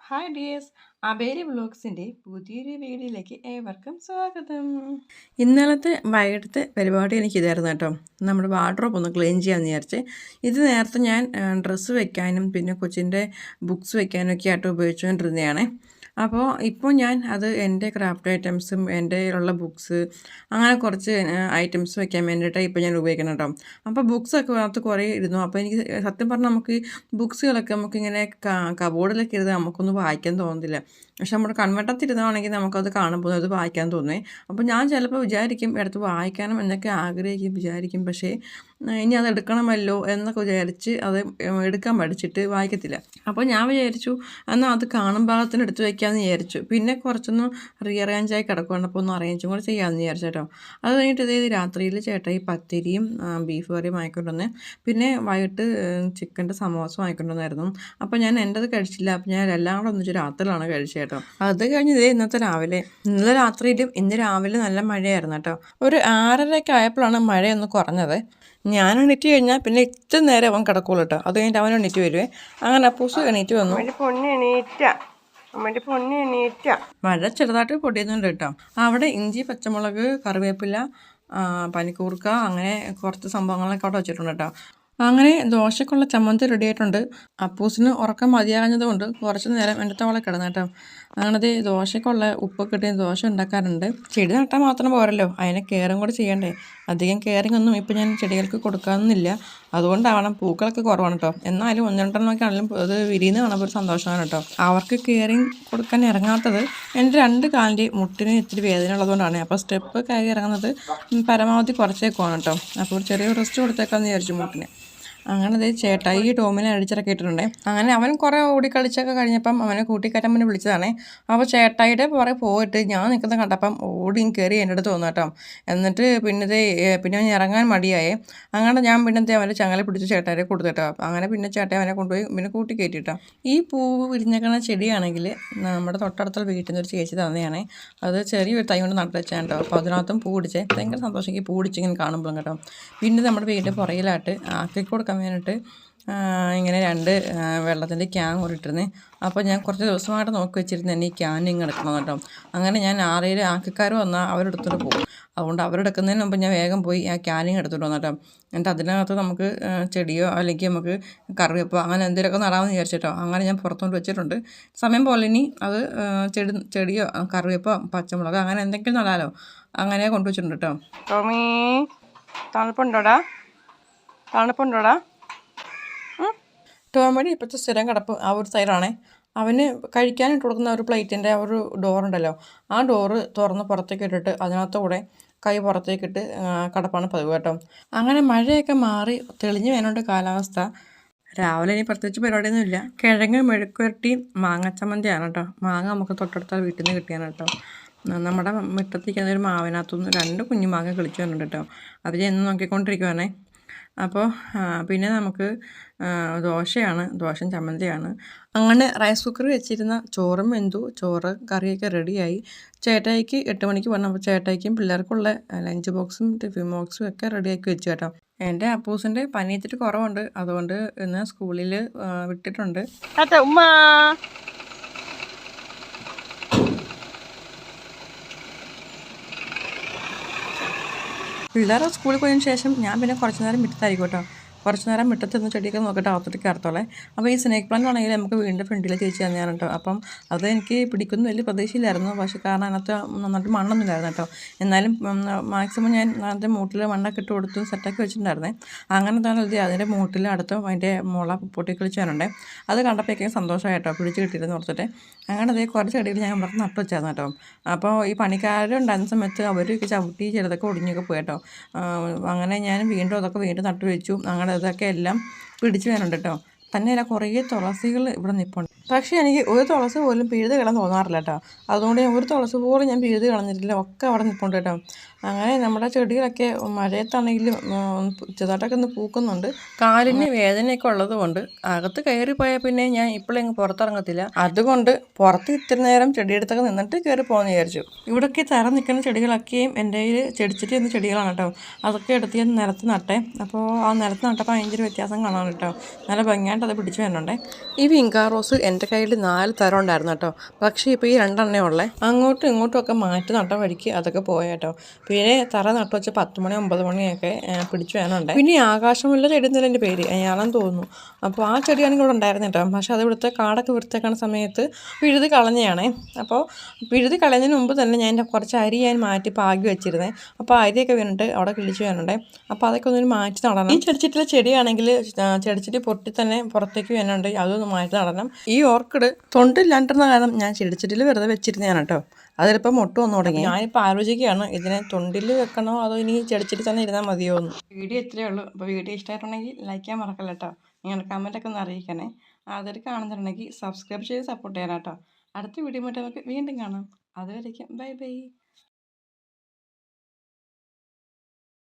Hi dears, അബേരി വ്ളോഗ്സിൻ്റെ പുതിയൊരു വീഡിയോയിലേക്ക് ഏവർക്കും സ്വാഗതം. ഇന്നലത്തെ വൈകിട്ടത്തെ പരിപാടി എനിക്കിതായിരുന്നു കേട്ടോ. നമ്മുടെ വാർഡ്രോബ് ഒന്ന് ക്ലീൻ ചെയ്യാമെന്ന് വിചാരിച്ച്. ഇത് നേരത്തെ ഞാൻ ഡ്രസ്സ് വെക്കാനും പിന്നെ കൊച്ചിൻ്റെ ബുക്സ് വെക്കാനൊക്കെ ആയിട്ട് ഉപയോഗിച്ചുകൊണ്ടിരുന്നതാണ്. അപ്പോൾ ഇപ്പോൾ ഞാൻ അത് എൻ്റെ ക്രാഫ്റ്റ് ഐറ്റംസും എൻ്റെ കയ്യിലുള്ള ബുക്സ് അങ്ങനെ കുറച്ച് ഐറ്റംസ് വെക്കാൻ വേണ്ടിയിട്ടാണ് ഇപ്പോൾ ഞാൻ ഉപയോഗിക്കണം കേട്ടോ. അപ്പോൾ ബുക്സൊക്കെ അതിനകത്ത് കുറേ ഇരുന്നു. അപ്പോൾ എനിക്ക് സത്യം പറഞ്ഞാൽ നമുക്ക് ബുക്സുകളൊക്കെ നമുക്കിങ്ങനെ കബോർഡിലൊക്കെ ഇരുന്ന് നമുക്കൊന്നും വായിക്കാൻ തോന്നുന്നില്ല. പക്ഷെ നമ്മുടെ കൺവെട്ടത്തിരുന്നാണെങ്കിൽ നമുക്കത് കാണുമ്പോൾ അത് വായിക്കാൻ തോന്നുന്നത്. അപ്പോൾ ഞാൻ ചിലപ്പോൾ വിചാരിക്കും എടുത്ത് വായിക്കണം എന്നൊക്കെ വിചാരിക്കും. പക്ഷേ ഇനി അത് എടുക്കണമല്ലോ എന്നൊക്കെ വിചാരിച്ച് അത് എടുക്കാൻ പഠിച്ചിട്ട് വായിക്കത്തില്ല. അപ്പോൾ ഞാൻ വിചാരിച്ചു എന്നാൽ അത് കാണും ഭാഗത്തിന് എടുത്ത് വയ്ക്കാമെന്ന് വിചാരിച്ചു. പിന്നെ കുറച്ചൊന്ന് റീഅറേഞ്ചായി കിടക്കുകയാണ്. അപ്പോൾ ഒന്ന് അറേഞ്ചും കൂടെ ചെയ്യാമെന്ന് വിചാരിച്ചു കേട്ടോ. അത് കഴിഞ്ഞിട്ട് ഇതേ രാത്രിയിൽ ചേട്ടായി പത്തിരിയും ബീഫ് കറിയും വാങ്ങിക്കൊണ്ടുവന്ന് പിന്നെ വൈകിട്ട് ചിക്കൻ്റെ സമോസ വാങ്ങിക്കൊണ്ടുവന്നായിരുന്നു. അപ്പോൾ ഞാൻ എൻ്റെത് കഴിച്ചില്ല. അപ്പോൾ ഞാൻ എല്ലാം കൂടെ ഒന്നിച്ച് രാത്രിയിലാണ് കഴിച്ചത് കേട്ടോ. അത് കഴിഞ്ഞ് ഇതേ ഇന്നലെ രാത്രിയിലും ഇന്ന് രാവിലെ നല്ല മഴയായിരുന്നു കേട്ടോ. ഒരു 6:30 ആയപ്പോഴാണ് മഴയൊന്ന് കുറഞ്ഞത്. ഞാൻ എണീറ്റ് കഴിഞ്ഞാൽ പിന്നെ ഇത്ര നേരം അവൻ കിടക്കുള്ളൂ കേട്ടോ. അത് കഴിഞ്ഞിട്ട് അവൻ എണീറ്റ് വരുവേ. അങ്ങനെ അപ്പൂസ് എണീറ്റ് വന്നു. മഴ ചെറുതായിട്ട് പൊടിയുന്നുണ്ട് കേട്ടോ. അവിടെ ഇഞ്ചി, പച്ചമുളക്, കറിവേപ്പില, പനിക്കൂർക്ക അങ്ങനെ കുറച്ച് സംഭവങ്ങളൊക്കെ അവിടെ വെച്ചിട്ടുണ്ട് കേട്ടോ. അങ്ങനെ ദോശക്കുള്ള ചമ്മന്തി റെഡി ആയിട്ടുണ്ട്. അപ്പൂസിന് ഉറക്കം മതിയാകുന്നത് കൊണ്ട് കുറച്ച് നേരം എൻ്റെ തവളെ കിടന്നു കേട്ടോ. അങ്ങനത്തെ ദോശക്കുള്ള ഉപ്പൊക്കെ ഇട്ട് ദോശ ഉണ്ടാക്കാറുണ്ട്. ചെടി നട്ടാൽ മാത്രം പോരല്ലോ, അതിനെ കെയറും കൂടെ ചെയ്യണ്ടേ. അധികം കെയറിങ് ഒന്നും ഇപ്പം ഞാൻ ചെടികൾക്ക് കൊടുക്കാമെന്നില്ല. അതുകൊണ്ടാവണം പൂക്കളൊക്കെ കുറവാണ് കേട്ടോ. എന്നാലും 1-2 ആണെങ്കിലും അത് വിരിയുന്ന കാണുമ്പോൾ ഒരു സന്തോഷമാണ് കേട്ടോ. അവർക്ക് കെയറിങ് കൊടുക്കാൻ ഇറങ്ങാത്തത് എൻ്റെ 2 കാലിൻ്റെ മുട്ടിന് ഇത്തിരി വേദന ഉള്ളതുകൊണ്ടാണ്. അപ്പോൾ സ്റ്റെപ്പ് കയറി ഇറങ്ങുന്നത് പരമാവധി കുറച്ചേക്കുവാണ് കേട്ടോ. അപ്പോൾ ചെറിയ റെസ്റ്റ് കൊടുത്തേക്കാമെന്ന് വിചാരിച്ചു മുട്ടിന്. അങ്ങനെ അതേ ചേട്ടായി ടോമിനെ അടിച്ചിറക്കിയിട്ടുണ്ട്. അങ്ങനെ അവൻ കുറേ ഓടിക്കളിച്ചൊക്കെ കഴിഞ്ഞപ്പം അവനെ കൂട്ടിക്കയറ്റാൻ വേണ്ടി വിളിച്ചതാണ്. അപ്പോൾ ചേട്ടായിയുടെ പുറകെ പോയിട്ട് ഞാൻ നിൽക്കുന്നത് കണ്ടപ്പം ഓടിയും കയറി എൻ്റെ അടുത്ത് തോന്നു കേട്ടോ. എന്നിട്ട് പിന്നെ അവൻ ഇറങ്ങാൻ മടിയായേ. അങ്ങനെ ഞാൻ അവൻ്റെ ചങ്ങല പിടിച്ച് ചേട്ടായിയെ കൊടുത്തു കേട്ടോ. അങ്ങനെ പിന്നെ ചേട്ടായി അവനെ കൊണ്ടുപോയി പിന്നെ കൂട്ടി കയറ്റിട്ടോ. ഈ പൂവ് വിരിഞ്ഞേക്കുന്ന ചെടിയാണെങ്കിൽ നമ്മുടെ തൊട്ടടുത്തുള്ള വീട്ടിൽ നിന്ന് ഒരു ചേച്ചി തന്നെയാണ്. അത് ചെറിയൊരു തൈ കൊണ്ട് നട്ടു വെച്ചാൽ കേട്ടോ. അപ്പോൾ അതിനകത്തും പൂ പിടിച്ചേ. ഭയങ്കര സന്തോഷം ഈ പൂ പിടിച്ചിങ്ങനെ കാണുമ്പോഴും കേട്ടോ. പിന്നെ നമ്മുടെ വീടിൻ്റെ പുറകിലായിട്ട് ആക്കി കൊടുക്കാൻ വേണ്ടിയിട്ട് ഇങ്ങനെ 2 വെള്ളത്തിൻ്റെ ക്യാൻ കൊണ്ടിട്ടിരുന്നേ. അപ്പോൾ ഞാൻ കുറച്ച് ദിവസമായിട്ട് നോക്കി വെച്ചിരുന്നു എന്നെ ഈ ക്യാൻ ഇങ്ങനെ എടുക്കണം കേട്ടോ. അങ്ങനെ ഞാൻ 6-7 ആക്കിക്കാർ വന്നാൽ അവരെടുത്തോട്ട് പോകും. അതുകൊണ്ട് അവരെടുക്കുന്നതിന് മുമ്പ് ഞാൻ വേഗം പോയി ആ ക്യാനിങ് എടുത്തോട്ട് വന്നു കേട്ടോ. എന്നിട്ട് അതിനകത്ത് നമുക്ക് ചെടിയോ അല്ലെങ്കിൽ നമുക്ക് കറിവേപ്പോ അങ്ങനെ എന്തെങ്കിലുമൊക്കെ നടാമെന്ന് വിചാരിച്ചിട്ടോ. അങ്ങനെ ഞാൻ പുറത്തുകൊണ്ട് വെച്ചിട്ടുണ്ട്. സമയം പോലെ ഇനി അത് ചെടിയോ കറിവേപ്പോ പച്ചമുളക് അങ്ങനെ എന്തെങ്കിലും നടാലോ. അങ്ങനെ കൊണ്ടുവച്ചിട്ടുണ്ട് കേട്ടോ. ടോമി തണുപ്പുണ്ടോടാ? ടോമിയുടെ ഇപ്പോഴത്തെ സ്ഥിരം കിടപ്പ് ആ ഒരു സൈഡാണേ. അവന് കഴിക്കാനിട്ട് കൊടുക്കുന്ന ഒരു പ്ലേറ്റിൻ്റെ ഒരു ഡോറുണ്ടല്ലോ, ആ ഡോറ് തുറന്ന് പുറത്തേക്ക് ഇട്ടിട്ട് അതിനകത്തൂടെ കൈ പുറത്തേക്കിട്ട് കിടപ്പാണ് പതിവ് കേട്ടോ. അങ്ങനെ മഴയൊക്കെ മാറി തെളിഞ്ഞു വേനുണ്ട് കാലാവസ്ഥ. രാവിലെ ഇനി പ്രത്യേകിച്ച് പരിപാടിയൊന്നുമില്ല. കിഴങ്ങ് മെഴുക്കുവരട്ടി മാങ്ങച്ചമ്മന്തിയാണ് കേട്ടോ. മാങ്ങ നമുക്ക് തൊട്ടടുത്ത വീട്ടിൽ നിന്ന് കിട്ടിയാണ് കേട്ടോ. നമ്മുടെ മുറ്റത്തേക്ക് ഒരു മാവിനകത്തുനിന്ന് 2 കുഞ്ഞു മാങ്ങ കിളിച്ചു വരുന്നുണ്ട് കേട്ടോ. അത് എന്ന് നോക്കിക്കൊണ്ടിരിക്കുവാണേ. അപ്പോൾ പിന്നെ നമുക്ക് ദോശയും ചമ്മന്തിയാണ്. അങ്ങനെ റൈസ് കുക്കർ വെച്ചിരുന്ന ചോറും വെന്തു. ചോറ് കറിയൊക്കെ റെഡിയായി. ചേട്ടായിക്ക് 8 മണിക്ക് വന്നു. അപ്പോൾ ചേട്ടായിക്കും പിള്ളേർക്കുള്ള ലഞ്ച് ബോക്സും ടിഫിൻ ബോക്സും ഒക്കെ റെഡിയാക്കി വെച്ചു കേട്ടോ. എൻ്റെ അപ്പൂസിൻ്റെ പനി ഇത്തിരി കുറവുണ്ട്. അതുകൊണ്ട് ഇന്ന് സ്കൂളിൽ വിട്ടിട്ടുണ്ട്. പിള്ളേരെ സ്കൂളിൽ പോയതിന് ശേഷം ഞാൻ പിന്നെ കുറച്ച് നേരം മുറ്റത്തായിരിക്കും കേട്ടോ. കുറച്ച് നേരം മുറ്റത്ത് ചെടിയൊക്കെ നോക്കിയിട്ട് അകത്തോട്ട് കയറത്തോളെ. അപ്പോൾ ഈ സ്നേക്ക് പ്ലാന്റ് ആണെങ്കിൽ നമുക്ക് വീടിൻ്റെ ഫ്രണ്ടിൽ ചേച്ചി തന്നെയാണ് കേട്ടോ. അപ്പം അത് എനിക്ക് പിടിക്കുന്ന വലിയ പ്രതീക്ഷയില്ലായിരുന്നു. പക്ഷേ കാരണം അതിനകത്ത് നന്നായിട്ട് മണ്ണൊന്നുമില്ലായിരുന്നു കേട്ടോ. എന്നാലും മാക്സിമം ഞാൻ അതിൻ്റെ മൂട്ടിൽ മണ്ണൊക്കെ ഇട്ട് കൊടുത്ത് സെറ്റാക്കി വെച്ചിട്ടുണ്ടായിരുന്നേ. അങ്ങനെ തന്നെ അതിൻ്റെ മൂട്ടിൽ അടുത്ത് അതിൻ്റെ മുള പൊട്ടിക്കളിച്ചാനുണ്ടേ. അത് കണ്ടപ്പോഴേക്കും സന്തോഷമായി കേട്ടോ, പിടിച്ച് കിട്ടിയിരുന്ന് ഓർത്തിട്ട്. അങ്ങനെ അതേ കുറച്ച് ചെടികൾ ഞാൻ ഇവിടെ നട്ടു വെച്ചായിരുന്നു കേട്ടോ. അപ്പോൾ ഈ പണിക്കാരുണ്ടായിരുന്ന സമയത്ത് അവർ ചവിട്ടി ചിലതൊക്കെ ഒടിഞ്ഞൊക്കെ പോയി കേട്ടോ. അങ്ങനെ ഞാൻ വീണ്ടും നട്ടു വെച്ചു. അങ്ങനെ ഇതൊക്കെ എല്ലാം പിടിച്ചു വരുന്നുണ്ട് കേട്ടോ. തന്നെയല്ല കുറേ തുളസികൾ ഇവിടെ നിൽപ്പുണ്ട്. പക്ഷേ എനിക്ക് ഒരു തുളസി പോലും പിഴുത് കളയാൻ തോന്നാറില്ല കേട്ടോ. അതുകൊണ്ട് ഒരു തുളസി പോലും ഞാൻ പിഴുത് കളഞ്ഞിട്ടില്ല. ഒക്കെ അവിടെ നിൽപ്പുണ്ട് കേട്ടോ. അങ്ങനെ നമ്മുടെ ചെടികളൊക്കെ മഴയത്താണെങ്കിലും ചെറുതായിട്ടൊക്കെ ഒന്ന് പൂക്കുന്നുണ്ട്. കാലിന് വേദനയൊക്കെ ഉള്ളത് കൊണ്ട് അകത്ത് കയറിപ്പോയാൽ പിന്നെ ഞാൻ ഇപ്പോഴെങ്ങ് പുറത്തിറങ്ങത്തില്ല. അതുകൊണ്ട് പുറത്ത് ഇത്തിരി നേരം ചെടിയെടുത്തൊക്കെ നിന്നിട്ട് കയറി പോകുമെന്ന് വിചാരിച്ചു. ഇവിടേക്ക് തറ നിൽക്കുന്ന ചെടികളൊക്കെയും എൻ്റെ കയ്യിൽ ചെടിച്ചട്ടി എന്ന ചെടികളാണ് കേട്ടോ. അതൊക്കെ എടുത്ത് ഞാൻ നിലത്ത് നട്ടേ. അപ്പോൾ ആ നിലത്ത് നട്ടപ്പോൾ ഭയങ്കര വ്യത്യാസം കാണാൻ കേട്ടോ. നല്ല ഭംഗിയായിട്ട് അത് പിടിച്ചു വരുന്നുണ്ടേ. ഈ വിങ്കാ റോസ് എൻ്റെ കയ്യിൽ 4 തരം ഉണ്ടായിരുന്നു കേട്ടോ. പക്ഷേ ഇപ്പോൾ ഈ 2 ഉള്ളേ. അങ്ങോട്ടും ഇങ്ങോട്ടും ഒക്കെ മാറ്റി നട്ട വഴിക്ക് അതൊക്കെ പോയ കേട്ടോ. പിന്നെ തറ നട്ടു വെച്ച 10 മണി 9 മണിയൊക്കെ പിടിച്ചു വേണമുണ്ട്. പിന്നെ ഈ ആകാശമുള്ള ചെടി എന്നല്ല എൻ്റെ പേര്, അയാളെന്ന് തോന്നുന്നു. അപ്പോൾ ആ ചെടിയാണെങ്കിൽ ഇവിടെ ഉണ്ടായിരുന്നു കേട്ടോ. പക്ഷേ അത് ഇവിടുത്തെ കാടൊക്കെ വൃത്തിയാക്കുന്ന സമയത്ത് പിഴുത് കളഞ്ഞതാണേ. അപ്പോൾ പിഴുത് കളഞ്ഞതിന് മുമ്പ് തന്നെ ഞാൻ കുറച്ച് അരി ഞാൻ മാറ്റി പാകി വെച്ചിരുന്നേ. അപ്പോൾ അരിയൊക്കെ വീണിട്ട് അവിടെ കിളിച്ച് വേണുണ്ടേ. അപ്പോൾ അതൊക്കെ ഒന്നൊരു മാറ്റി നടണം. ഈ ചെടിച്ചട്ടിലെ ചെടിയാണെങ്കിൽ ചെടിച്ചട്ടി പൊട്ടി തന്നെ പുറത്തേക്ക് വേണുണ്ട്, അതൊന്ന് മാറ്റി നടണം. ഈ ഓർക്കിഡ് തൊണ്ടില്ലാണ്ടിരുന്ന കാരണം ഞാൻ ചെടിച്ചട്ടിയിൽ വെറുതെ വെച്ചിരുന്നതാണ് കേട്ടോ. അതിലിപ്പോൾ മൊട്ട് വന്നു തുടങ്ങി. ഞാനിപ്പോൾ ആലോചിക്കുകയാണ് ഇതിനെ തൊണ്ടിൽ വെക്കണോ അതോ ഇനി ചെടിച്ചട്ടി തന്നെ ഇരുന്നാൽ മതിയോ എന്ന്. വീഡിയോ ഇത്രയേ ഉള്ളൂ. അപ്പോൾ വീഡിയോ ഇഷ്ടമായിട്ടുണ്ടെങ്കിൽ ലൈക്ക് ചെയ്യാൻ മറക്കല്ല കേട്ടോ. നിങ്ങളുടെ കമൻറ്റൊക്കെ ഒന്ന് അറിയിക്കണേ. അതൊരു കാണുന്നുണ്ടെങ്കിൽ സബ്സ്ക്രൈബ് ചെയ്ത് സപ്പോർട്ട് ചെയ്യാൻ കേട്ടോ. അടുത്ത വീഡിയോ മറ്റേ നമുക്ക് വീണ്ടും കാണാം. അതുവരേക്കും ബൈ ബൈ.